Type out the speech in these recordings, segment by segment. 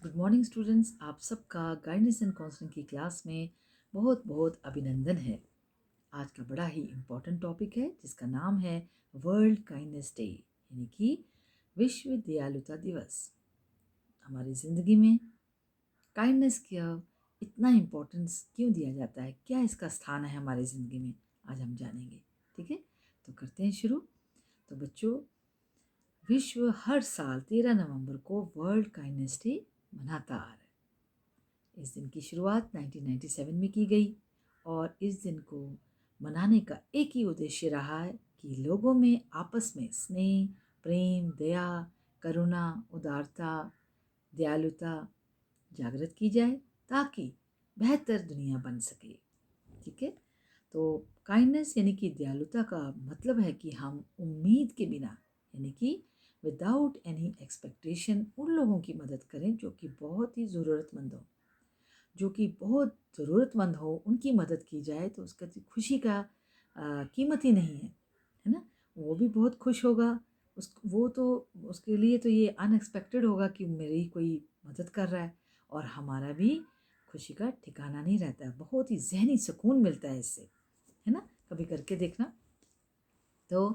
Good morning students, आप सबका guidance and counselling की क्लास में बहुत बहुत अभिनंदन है। आज का बड़ा ही इम्पोर्टेंट टॉपिक है जिसका नाम है वर्ल्ड काइंडनेस डे, यानी कि विश्व दयालुता दिवस। हमारी ज़िंदगी में काइंडनेस का इतना इम्पोर्टेंस क्यों दिया जाता है, क्या इसका स्थान है हमारी ज़िंदगी में, आज हम जानेंगे। ठीक है, तो करते हैं शुरू। तो बच्चों, विश्व हर साल 13 नवंबर को वर्ल्ड काइंडनेस डे मनाता आ रहा है। इस दिन की शुरुआत 1997 में की गई और इस दिन को मनाने का एक ही उद्देश्य रहा है कि लोगों में आपस में स्नेह, प्रेम, दया, करुणा, उदारता, दयालुता जागृत की जाए ताकि बेहतर दुनिया बन सके। ठीक है, तो काइंडनेस यानी कि दयालुता का मतलब है कि हम उम्मीद के बिना, यानी कि विदाउट एनी एक्सपेक्टेशन, उन लोगों की मदद करें जो कि बहुत ही ज़रूरतमंद हो। जो कि बहुत ज़रूरतमंद हो उनकी मदद की जाए तो उसका खुशी का कीमत ही नहीं है ना। वो भी बहुत खुश होगा, वो तो उसके लिए तो ये अनएक्सपेक्टेड होगा कि मेरी कोई मदद कर रहा है, और हमारा भी खुशी का ठिकाना नहीं रहता है। बहुत ही जहनी सुकून मिलता है इससे, है ना। कभी करके देखना। तो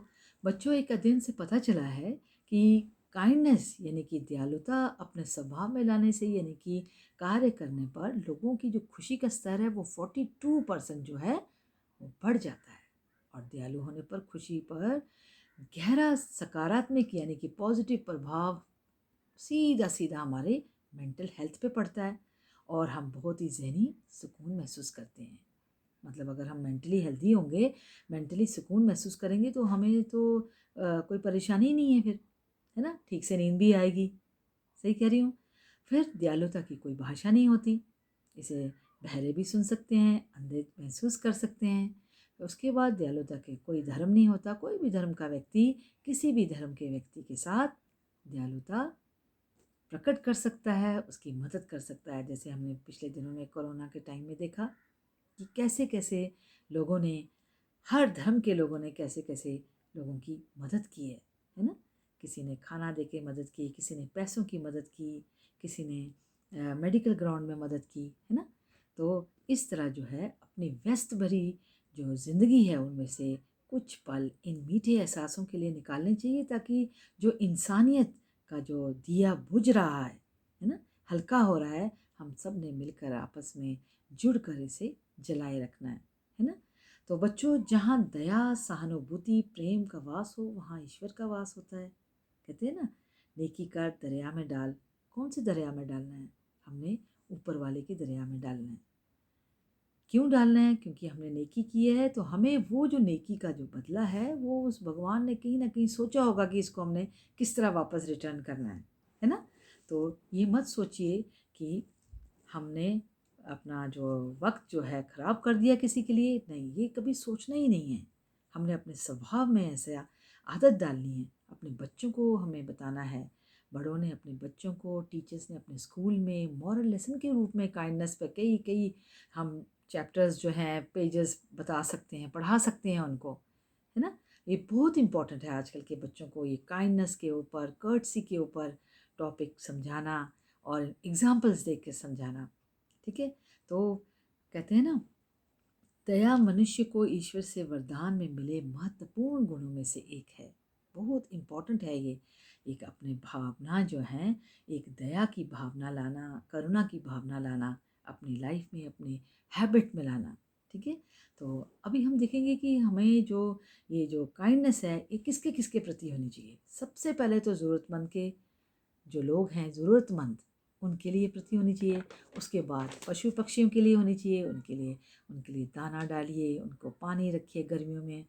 बच्चों, एक अध्ययन से पता चला है कि काइंडनेस यानी कि दयालुता अपने स्वभाव में लाने से, यानी कि कार्य करने पर लोगों की जो खुशी का स्तर है वो 42% जो है वो बढ़ जाता है। और दयालु होने पर खुशी पर गहरा सकारात्मक यानी कि पॉजिटिव प्रभाव सीधा सीधा हमारे मेंटल हेल्थ पे पड़ता है और हम बहुत ही जहनी सुकून महसूस करते हैं। मतलब अगर हम मेंटली हेल्दी होंगे, मेंटली सुकून महसूस करेंगे तो हमें तो कोई परेशानी ही नहीं है फिर, है ना। ठीक से नींद भी आएगी। सही कह रही हूँ। फिर दयालुता की कोई भाषा नहीं होती। इसे बहरे भी सुन सकते हैं, अंधे महसूस कर सकते हैं। उसके बाद दयालुता के कोई धर्म नहीं होता। कोई भी धर्म का व्यक्ति किसी भी धर्म के व्यक्ति के साथ दयालुता प्रकट कर सकता है, उसकी मदद कर सकता है। जैसे हमने पिछले दिनों में कोरोना के टाइम में देखा कि कैसे कैसे लोगों ने, हर धर्म के लोगों ने कैसे कैसे लोगों की मदद की है ना। किसी ने खाना दे के मदद की, किसी ने पैसों की मदद की, किसी ने मेडिकल ग्राउंड में मदद की, है ना। तो इस तरह जो है अपनी व्यस्त भरी जो ज़िंदगी है उनमें से कुछ पल इन मीठे एहसासों के लिए निकालने चाहिए, ताकि जो इंसानियत का जो दिया बुझ रहा है ना, हल्का हो रहा है, हम सब ने मिलकर आपस में जुड़कर इसे जलाए रखना है ना। तो बच्चों, जहाँ दया, सहानुभूति, प्रेम का वास हो वहाँ ईश्वर का वास होता है। कहते हैं ना, नेकी कर दरिया में डाल। कौन सी दरिया में डालना है? हमने ऊपर वाले की दरिया में डालना है। क्यों डालना है? क्योंकि हमने नेकी की है तो हमें वो जो नेकी का जो बदला है वो उस भगवान ने कहीं ना कहीं सोचा होगा कि इसको हमने किस तरह वापस रिटर्न करना है ना। तो ये मत सोचिए कि हमने अपना जो वक्त जो है ख़राब कर दिया किसी के लिए। नहीं, ये कभी सोचना ही नहीं है। हमने अपने स्वभाव में ऐसे आदत डालनी है। अपने बच्चों को हमें बताना है, बड़ों ने अपने बच्चों को, टीचर्स ने अपने स्कूल में मॉरल लेसन के रूप में काइंडनेस पे कई कई हम चैप्टर्स जो हैं, पेजेस बता सकते हैं, पढ़ा सकते हैं उनको, है ना। ये बहुत इम्पॉर्टेंट है आजकल के बच्चों को, ये काइंडनेस के ऊपर, कर्टसी के ऊपर टॉपिक समझाना और एग्जाम्पल्स देख के समझाना। ठीक है, तो कहते हैं ना, दया मनुष्य को ईश्वर से वरदान में मिले महत्वपूर्ण गुणों में से एक है। बहुत इम्पॉर्टेंट है ये। एक अपने भावना जो है, एक दया की भावना लाना, करुणा की भावना लाना अपनी लाइफ में, अपनी हैबिट में लाना। ठीक है, तो अभी हम देखेंगे कि हमें जो ये जो काइंडनेस है ये किसके किसके प्रति होनी चाहिए। सबसे पहले तो ज़रूरतमंद के जो लोग हैं, ज़रूरतमंद, उनके लिए प्रति होनी चाहिए। उसके बाद पशु पक्षियों के लिए होनी चाहिए। उनके लिए दाना डालिए, उनको पानी रखिए गर्मियों में।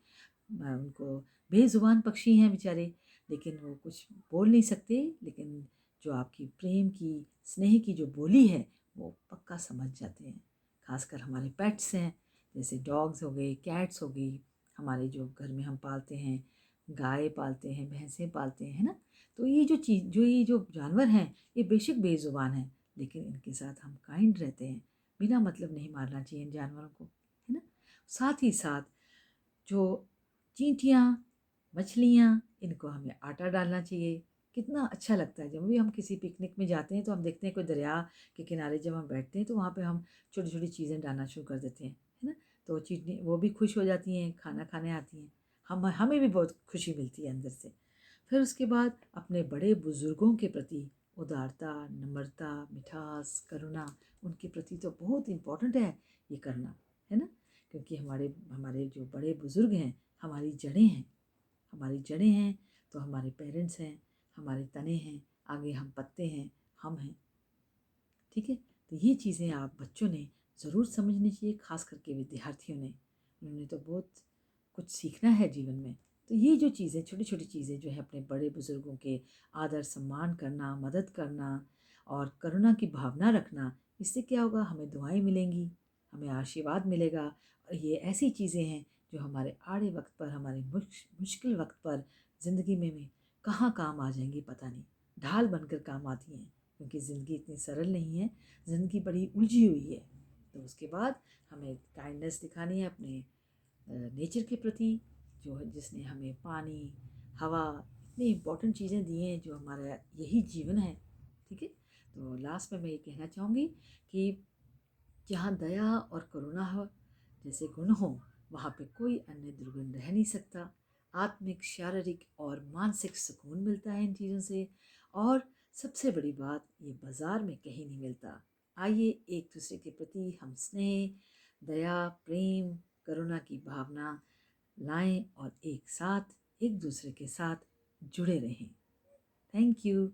उनको, बेज़ुबान पक्षी हैं बेचारे, लेकिन वो कुछ बोल नहीं सकते, लेकिन जो आपकी प्रेम की, स्नेह की जो बोली है वो पक्का समझ जाते हैं। खासकर हमारे पेट्स हैं, जैसे डॉग्स हो गए, कैट्स हो गई, हमारे जो घर में हम पालते हैं, गाय पालते हैं, भैंसें पालते हैं, है ना। तो ये जो जानवर हैं ये बेशक बेज़ुबान हैं, लेकिन इनके साथ हम काइंड रहते हैं। बिना मतलब नहीं मारना चाहिए इन जानवरों को, है ना। साथ ही साथ जो चींटियाँ, मछलियाँ, इनको हमें आटा डालना चाहिए। कितना अच्छा लगता है जब भी हम किसी पिकनिक में जाते हैं तो हम देखते हैं कोई दरिया के किनारे जब हम बैठते हैं तो वहाँ पे हम छोटी छोटी चीज़ें डालना शुरू कर देते हैं, है ना। तो चीज़ें वो भी खुश हो जाती हैं, खाना खाने आती हैं, हम हमें भी बहुत खुशी मिलती है अंदर से। फिर उसके बाद अपने बड़े बुजुर्गों के प्रति उदारता, नम्रता, मिठास, करुणा, उनके प्रति तो बहुत इम्पोर्टेंट है ये करना, है ना। क्योंकि हमारे हमारे जो बड़े बुजुर्ग हैं हमारी जड़ें हैं, हमारी जड़ें हैं तो हमारे पेरेंट्स हैं, हमारे तने हैं, आगे हम पत्ते हैं, हम हैं, ठीक है। तो ये चीज़ें आप बच्चों ने ज़रूर समझनी चाहिए, खास करके विद्यार्थियों ने। उन्होंने तो बहुत कुछ सीखना है जीवन में। तो ये जो चीज़ें, छोटी छोटी चीज़ें जो है, अपने बड़े बुजुर्गों के आदर सम्मान करना, मदद करना और करुणा की भावना रखना, इससे क्या होगा, हमें दुआएं मिलेंगी, हमें आशीर्वाद मिलेगा। और ये ऐसी चीज़ें हैं जो हमारे आड़े वक्त पर, हमारे मुश्किल वक्त पर ज़िंदगी में कहाँ काम आ जाएंगी पता नहीं, ढाल बनकर काम आती हैं। क्योंकि ज़िंदगी इतनी सरल नहीं है, ज़िंदगी बड़ी उलझी हुई है। तो उसके बाद हमें काइंडनेस दिखानी है अपने नेचर के प्रति, जो है जिसने हमें पानी, हवा, इतनी इम्पोर्टेंट चीज़ें दी हैं, जो हमारा यही जीवन है, ठीक है। तो लास्ट में मैं ये कहना चाहूँगी कि जहाँ दया और करुणा हो जैसे गुण हो, वहाँ पे कोई अन्य दुर्गुण रह नहीं सकता। आत्मिक, शारीरिक और मानसिक सुकून मिलता है इन चीज़ों से। और सबसे बड़ी बात, ये बाजार में कहीं नहीं मिलता। आइए एक दूसरे के प्रति हम स्नेह, दया, प्रेम, करुणा की भावना लाएं और एक साथ, एक दूसरे के साथ जुड़े रहें। Thank you.